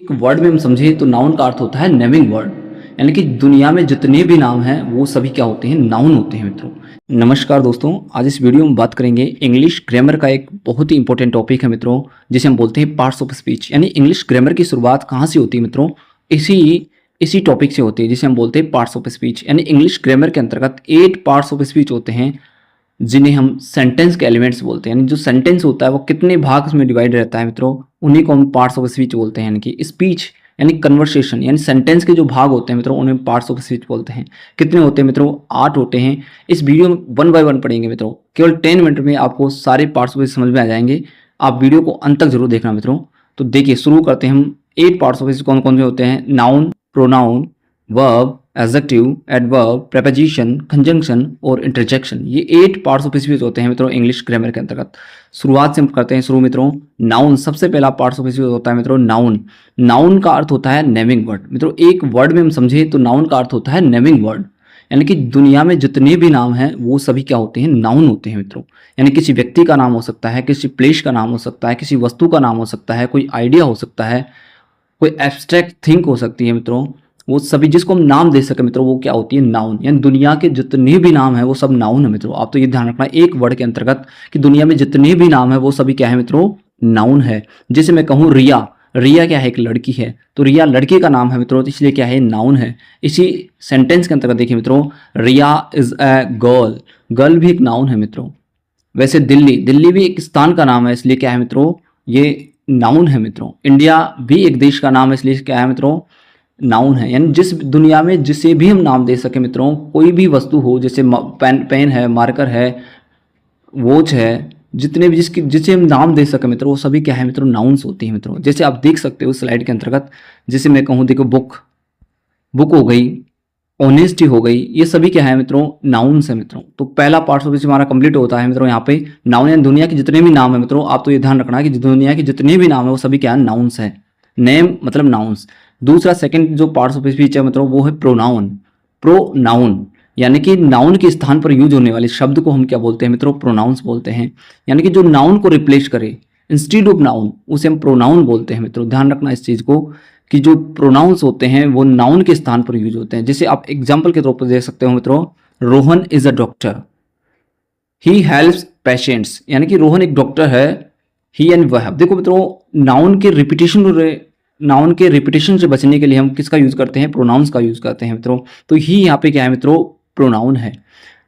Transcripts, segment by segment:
एक वर्ड में हम समझे तो नाउन का अर्थ होता है नेमिंग वर्ड, यानी कि दुनिया में जितने भी नाम हैं वो सभी क्या होते हैं, नाउन होते हैं मित्रों। नमस्कार दोस्तों, आज इस वीडियो में बात करेंगे इंग्लिश ग्रामर का एक बहुत ही इंपॉर्टेंट टॉपिक है मित्रों, जिसे हम बोलते हैं पार्ट्स ऑफ स्पीच। यानी इंग्लिश ग्रामर की शुरुआत कहाँ से होती है मित्रों, इसी टॉपिक से होती है, जिसे हम बोलते हैं पार्ट्स ऑफ स्पीच। यानी इंग्लिश ग्रामर के अंतर्गत 8 पार्ट्स ऑफ स्पीच होते हैं, जिन्हें हम सेंटेंस के एलिमेंट्स बोलते हैं। यानी जो सेंटेंस होता है वो कितने भाग में डिवाइड रहता है मित्रों, उन्हीं को हम पार्ट्स ऑफ स्पीच बोलते हैं। यानी कि स्पीच यानी कन्वर्सेशन, यानी सेंटेंस के जो भाग होते हैं मित्रों उन्हें पार्ट्स ऑफ स्पीच बोलते हैं। कितने होते हैं मित्रों, 8 होते हैं। इस वीडियो में 1 बाय 1 पढ़ेंगे मित्रों, केवल 10 मिनट में आपको सारे पार्ट्स ऑफ स्पीच समझ में आ जाएंगे। आप वीडियो को अंत तक जरूर देखना मित्रों। तो देखिए, शुरू करते हैं हम। 8 पार्ट्स ऑफ स्पीच कौन कौन से होते हैं? Noun, pronoun, verb, adjective, adverb, preposition, conjunction और इंटरजेक्शन। ये 8 पार्ट्स ऑफ स्पीच होते हैं मित्रों इंग्लिश ग्रामर के अंतर्गत। शुरुआत से हम करते हैं शुरू मित्रों। नाउन, सबसे पहला पार्ट्स ऑफ स्पीच होता है मित्रों नाउन। नाउन का अर्थ होता है नेमिंग वर्ड। मित्रों एक वर्ड में हम समझे तो नाउन का अर्थ होता है नेमिंग वर्ड, यानी कि दुनिया में जितने भी नाम हैं वो सभी क्या होते हैं, नाउन होते हैं मित्रों। यानी किसी व्यक्ति का नाम हो सकता है, किसी प्लेस का नाम हो सकता है, किसी वस्तु का नाम हो सकता है, कोई आइडिया हो सकता है, कोई एब्स्ट्रैक्ट थिंक हो सकती है मित्रों। वो सभी जिसको हम नाम दे सके मित्रों वो क्या होती है, नाउन। यानी दुनिया के जितने भी नाम है वो सब नाउन है मित्रों। आप तो ये ध्यान रखना एक वर्ड के अंतर्गत कि दुनिया में जितने भी नाम है वो सभी क्या है मित्रों, नाउन है। जैसे मैं कहूँ रिया, रिया क्या है, एक लड़की है, तो रिया लड़की का नाम है मित्रों, तो इसलिए क्या है, नाउन है। इसी सेंटेंस के अंतर्गत देखिए मित्रों, रिया इज अ गर्ल, गर्ल भी एक नाउन है मित्रों। वैसे दिल्ली, दिल्ली भी एक स्थान का नाम है, इसलिए क्या है मित्रों, ये नाउन है मित्रों। इंडिया भी एक देश का नाम है, इसलिए क्या है मित्रों, नाउन है। यानी जिस दुनिया में जिसे भी हम नाम दे सके मित्रों, कोई भी वस्तु हो, जैसे पेन है, मार्कर है, वॉच है, जितने भी जिसे हम नाम दे सके मित्रों वो सभी क्या है मित्रों, नाउन्स होती हैं मित्रों। जैसे आप देख सकते हो स्लाइड के अंतर्गत, जैसे मैं कहूँ देखो बुक, बुक हो गई, ऑनेस्टी हो गई, ये सभी क्या है मित्रों, नाउन्स है मित्रों। तो पहला पार्ट ऑफ स्पीच हमारा कंप्लीट होता है मित्रों यहाँ पे नाउन। यानी दुनिया के जितने भी नाम है मित्रों, आप तो ये ध्यान रखना कि दुनिया के जितने भी नाम है वो सभी क्या है, नाउन्स है। नेम मतलब नाउन्स। दूसरा सेकंड जो पार्ट्स ऑफ स्पीच है मित्रों वो है प्रोनाउन। प्रोनाउन यानी कि नाउन के स्थान पर यूज होने वाले शब्द को हम क्या बोलते हैं मित्रों, प्रोनाउंस बोलते हैं। यानी कि जो नाउन को रिप्लेस करे इंस्टीड ऑफ नाउन, उसे हम प्रोनाउन बोलते हैं मित्रों। ध्यान रखना इस चीज को कि जो प्रोनाउंस होते हैं वो नाउन के स्थान पर यूज होते हैं। जैसे आप एग्जाम्पल के तौर पर देख सकते हो मित्रों, Rohan is a doctor, he helps patients. यानी कि रोहन एक डॉक्टर है, ही एंड वह। देखो मित्रों, नाउन के रिपीटेशन से बचने के लिए हम किसका यूज करते हैं, प्रोनाउंस का यूज करते हैं मित्रों। तो ही यहाँ पे क्या है मित्रों, प्रोनाउन है।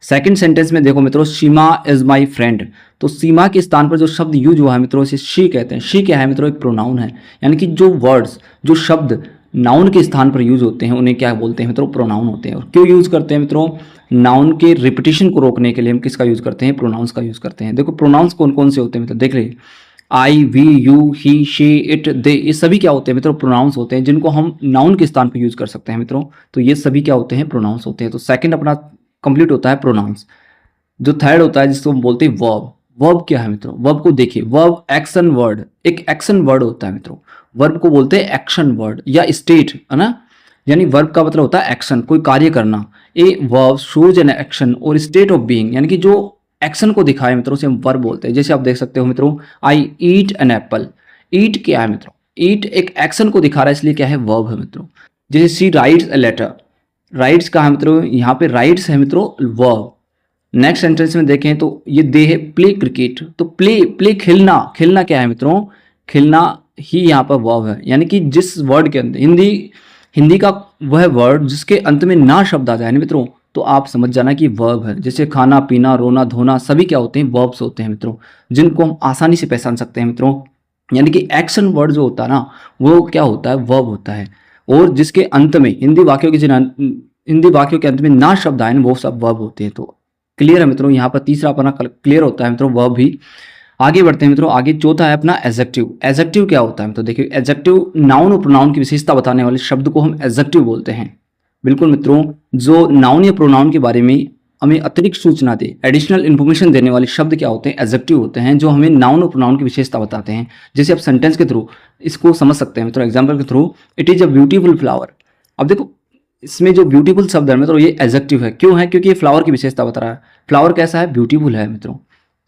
सेकंड सेंटेंस में देखो मित्रों, सीमा इज माय फ्रेंड, तो सीमा के स्थान पर जो शब्द यूज हुआ है मित्रों इसे शी कहते हैं। शी क्या है मित्रों, एक प्रोनाउन है। यानी कि जो वर्ड्स, जो शब्द नाउन के स्थान पर यूज होते हैं उन्हें क्या बोलते हैं मित्रों, प्रोनाउन होते हैं। और क्यों यूज करते हैं मित्रों, नाउन के रिपीटेशन को रोकने के लिए हम किसका यूज करते हैं, प्रोनाउंस का यूज करते हैं। देखो प्रोनाउंस कौन कौन से होते हैं मित्रों, देख लीजिए, I, we, you, he, she, it, they, ये सभी क्या होते हैं मित्रों, प्रोनाउंस होते हैं, जिनको हम नाउन के स्थान पर यूज कर सकते हैं मित्रों। तो ये सभी क्या होते हैं, प्रोनाउंस होते हैं। तो सेकंड अपना कंप्लीट होता है प्रोनाउंस। जो थर्ड होता है जिसको हम बोलते हैं वर्ब। वर्ब क्या है मित्रों, वर्ब को देखिए, वर्ब एक्शन वर्ड, एक एक्शन वर्ड होता है मित्रों। वर्ब को बोलते हैं एक्शन वर्ड या स्टेट, है ना। यानी वर्ब का मतलब होता है एक्शन, कोई कार्य करना। A verb shows an action और स्टेट ऑफ बीइंग, यानी कि जो एक्शन को दिखाए मित्रों से हम वर्ब बोलते हैं। जैसे आप देख सकते हो मित्रों, आई ईट एन एप्पल। ईट क्या है मित्रों, ईट एक एक्शन को दिखा रहा है, इसलिए क्या है, वर्ब है मित्रों। जैसे सी राइट्स अ लेटर, राइट्स का है मित्रों, यहाँ पे राइट्स है मित्रों, वर्ब। नेक्स्ट सेंटेंस में देखें तो ये दे है प्ले क्रिकेट, तो प्ले खेलना, खेलना क्या है मित्रों, खेलना ही यहाँ पर वर्ब है। यानी कि जिस वर्ड के अंदर हिंदी का वह वर्ड जिसके अंत में ना शब्द आ जाए ना मित्रों, तो आप समझ जाना कि वर्ब है। जैसे खाना, पीना, रोना, धोना सभी क्या होते हैं, वर्ब्स होते हैं मित्रों, जिनको हम आसानी से पहचान सकते हैं मित्रों। यानी कि एक्शन वर्ड जो होता है ना वो क्या होता है, वर्ब होता है। और जिसके अंत में हिंदी वाक्यों के अंत में ना शब्द आए वो सब वर्ब होते हैं। तो क्लियर है मित्रों, यहाँ पर तीसरा अपना क्लियर होता है मित्रों, वर्ब भी। आगे बढ़ते हैं मित्रों, आगे चौथा है अपना एडजेक्टिव। एडजेक्टिव क्या होता है मित्रों, देखिए एडजेक्टिव नाउन और प्रोनाउन की विशेषता बताने वाले शब्द को हम एडजेक्टिव बोलते हैं। बिल्कुल मित्रों, जो नाउन या प्रोनाउन के बारे में हमें अतिरिक्त सूचना दे, एडिशनल इन्फॉर्मेशन देने वाले शब्द क्या होते हैं, एडजेक्टिव होते हैं, जो हमें नाउन और प्रोनाउन की विशेषता बताते हैं। जैसे आप सेंटेंस के थ्रू इसको समझ सकते हैं मित्रों, एग्जाम्पल के through, it is a beautiful flower. अब देखो इसमें जो ब्यूटीफुल शब्द है मित्रों ये एडजेक्टिव है। क्यों है, क्योंकि ये फ्लावर की विशेषता बता रहा है। फ्लावर कैसा है, ब्यूटीफुल है मित्रों।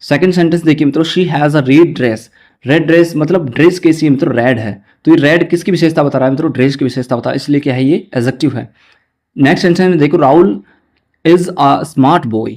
सेकंड सेंटेंस देखिए मित्रों, she has a red dress. Red dress मतलब ड्रेस कैसी है मित्रों, रेड है, तो ये रेड किसकी विशेषता बता रहा है मित्रों, ड्रेस की विशेषता बता रहा है, इसलिए क्या है ये एडजेक्टिव है। नेक्स्ट सेंटेंस में देखो, Rahul is a smart boy,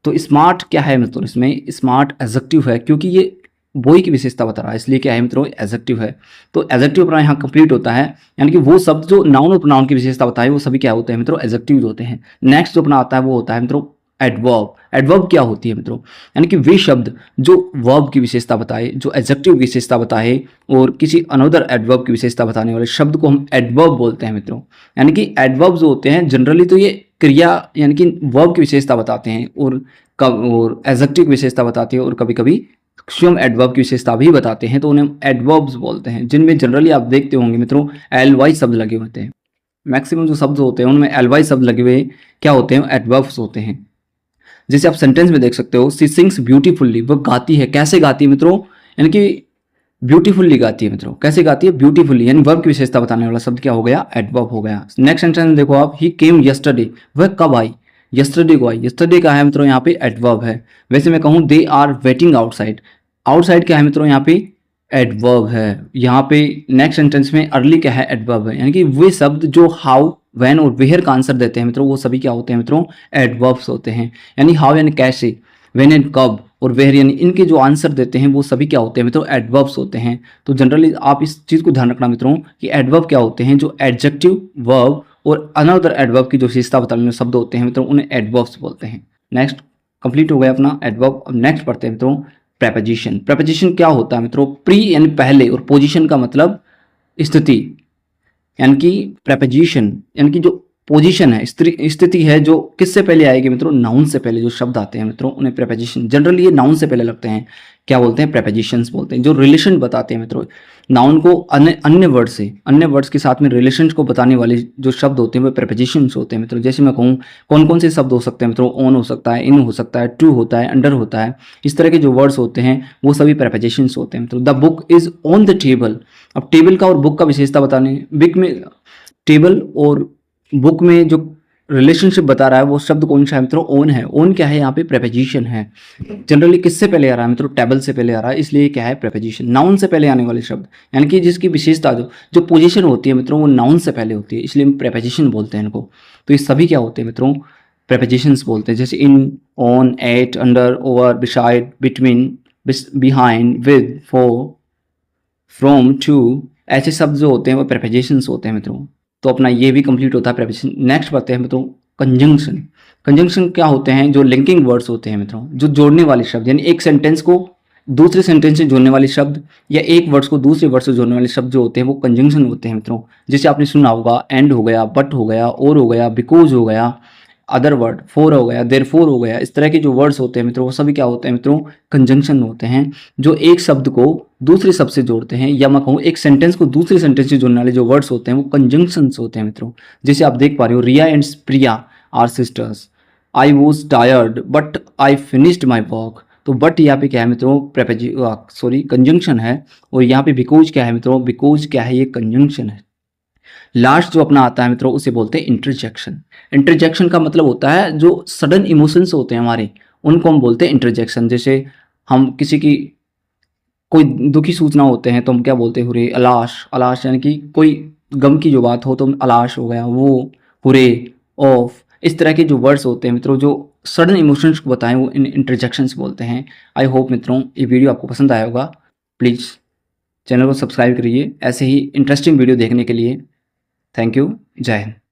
तो स्मार्ट क्या है मित्रों, इसमें स्मार्ट एडजेक्टिव है क्योंकि ये बॉय की विशेषता बता रहा है, इसलिए क्या है मित्रों एडजेक्टिव है। तो एडजेक्टिव अपना यहाँ कंप्लीट होता है, यानी कि वो शब्द जो नाउन और प्रोनाउन की विशेषता बताए वो सभी क्या होते हैं मित्रों, एडजेक्टिव होते हैं। नेक्स्ट जो अपना आता है वो होता है मित्रों एडवर्ब। एडवर्ब क्या होती है मित्रों, यानी कि वे शब्द जो वर्ब की विशेषता बताए, जो एडजेक्टिव की विशेषता बताए और किसी अनदर एडवर्ब की विशेषता बताने वाले शब्द को हम एडवर्ब बोलते हैं मित्रों। यानी कि एडवर्ब जो होते हैं जनरली तो ये क्रिया यानी कि वर्ब की विशेषता बताते हैं और एडजेक्टिव की विशेषता बताते हैं और कभी कभी स्वयं एडवर्ब की विशेषता भी बताते हैं, तो उन्हें एडवर्ब्स बोलते हैं, जिनमें जनरली आप देखते होंगे मित्रों एल वाई शब्द लगे होते हैं। मैक्सिमम जो शब्द होते हैं उनमें एल वाई शब्द लगे हुए क्या होते हैं, एडवर्ब्स होते हैं। जैसे आप सेंटेंस में देख सकते हो, सी सिंग्स ब्यूटीफुल्ली, वो गाती है, कैसे गाती है मित्रों, यानी कि ब्यूटीफुल्ली गाती है मित्रों, कैसे गाती है, ब्यूटीफुल्ली, यानी वर्ब की विशेषता बताने वाला शब्द क्या हो गया, एडवर्ब हो गया। नेक्स्ट सेंटेंस देखो आप, ही केम यस्टरडे, वह कब आई, यस्टरडे को आई, यस्टरडे का है मित्रों यहाँ पे एडवर्ब है। वैसे मैं कहूँ they are waiting outside, outside क्या है मित्रों यहाँ पे एडवर्ब है। यहाँ पे नेक्स्ट सेंटेंस में अर्ली क्या है, एडवर्ब है, यानी कि वे शब्द जो हाउ व्हेन और वेयर का आंसर देते हैं मित्रों वो सभी क्या होते हैं मित्रों, एडवर्ब्स होते हैं। यानी हाउ यानी कैसे, व्हेन एंड कब और वेयर यानी इनके जो आंसर देते हैं वो सभी क्या होते हैं मित्रों, एडवर्ब्स होते हैं। तो जनरली आप इस चीज़ को ध्यान रखना मित्रों कि एडवर्ब क्या होते हैं, जो एडजेक्टिव वर्ब और अनदर एडवर्ब की जो विशेषता बताने वाले शब्द होते हैं मित्रों उन्हें एडवर्ब्स बोलते हैं। नेक्स्ट कंप्लीट हो गया अपना एडवर्ब। अब नेक्स्ट पढ़ते हैं मित्रों प्रेपोजिशन। प्रेपोजिशन क्या होता है मित्रों, प्री यानी पहले और पोजीशन का मतलब स्थिति, यानी कि प्रेपोजिशन यानी कि जो पोजीशन है, स्थिति है, जो किससे पहले आएगी मित्रों, नाउन से पहले जो शब्द आते हैं मित्रों उन्हें प्रेपोजिशन, जनरली ये नाउन से पहले लगते हैं, क्या बोलते हैं, प्रेपोजिशंस बोलते हैं, जो रिलेशन बताते हैं मित्रों नाउन को अन्य वर्ड से, अन्य वर्ड्स के साथ में रिलेशन को बताने वाले जो शब्द होते हैं वो प्रेपोजिशंस होते हैं मित्रों। जैसे मैं कहूँ कौन कौन से शब्द हो सकते हैं मित्रों, ऑन हो सकता है, इन हो सकता है, टू होता है, अंडर होता है, इस तरह के जो वर्ड्स होते हैं वो सभी प्रेपोजिशंस होते हैं मित्रों। The book is on the table, अब टेबल का और बुक का विशेषता बताने, बुक में टेबल और बुक में जो रिलेशनशिप बता रहा है वो शब्द कौन सा है मित्रों, ओन है। ओन क्या है यहाँ पे, प्रेपोजिशन है। जनरली किससे पहले आ रहा है मित्रों, टेबल से पहले आ रहा है, इसलिए क्या है प्रेपोजिशन, नाउन से पहले आने वाले शब्द, यानी कि जिसकी विशेषता जो पोजीशन होती है मित्रों वो नाउन से पहले होती है, इसलिए हम प्रेपोजिशन बोलते हैं इनको। तो ये सभी क्या होते हैं मित्रों, प्रेपोजिशंस बोलते हैं। जैसे in, on, at, under, over, beside, between, behind, with, for, from, to, ऐसे शब्द जो होते हैं वो प्रेपोजिशंस होते हैं मित्रों। तो अपना ये भी कंप्लीट होता है प्रेपोजिशन। नेक्स्ट पढ़ते हैं मित्रों कंजंक्शन। कंजंक्शन क्या होते हैं, जो लिंकिंग वर्ड्स होते हैं मित्रों, जो जोड़ने वाले शब्द, यानी एक सेंटेंस को दूसरे सेंटेंस से जोड़ने वाले शब्द या एक वर्ड्स को दूसरे वर्ड से जोड़ने वाले शब्द जो होते हैं वो कंजंक्शन होते हैं मित्रों। जैसे आपने सुना होगा एंड हो गया, बट हो गया, और हो गया, बिकॉज हो गया, अदर वर्ड, फोर हो गया, देयरफॉर हो गया, इस तरह के जो वर्ड्स होते हैं मित्रों वो सभी क्या होते हैं मित्रों, कंजंक्शन होते हैं, जो एक शब्द को दूसरे शब्द से जोड़ते हैं, या मैं कहूँ एक सेंटेंस को दूसरे सेंटेंस से जोड़ने वाले जो वर्ड्स होते हैं वो कंजंक्शंस होते हैं मित्रों। जैसे आप देख पा रहे हो, Riya and Priya are sisters, I was tired but I finished my work. तो बट यहाँ पे क्या है मित्रों, कंजंक्शन है, और यहाँ पे बिकॉज क्या है मित्रों, बिकॉज क्या है, ये कंजंक्शन है। लास्ट जो अपना आता है मित्रों उसे बोलते हैं इंटरजेक्शन। इंटरजेक्शन का मतलब होता है जो सडन इमोशंस होते हैं हमारे, उनको हम बोलते हैं इंटरजेक्शन। जैसे हम किसी की कोई दुखी सूचना होते हैं तो हम क्या बोलते हैं, हुरे, अलाश। अलाश यानी कि कोई गम की जो बात हो तो अलाश हो गया, वो, हुरे, ऑफ, इस तरह के जो वर्ड्स होते हैं मित्रों जो सडन इमोशंस को बताएं वो इन इंटरजेक्शंस बोलते हैं। आई होप मित्रों ये वीडियो आपको पसंद आया होगा। प्लीज़ चैनल को सब्सक्राइब करिए ऐसे ही इंटरेस्टिंग वीडियो देखने के लिए। थैंक यू, जय हिंद।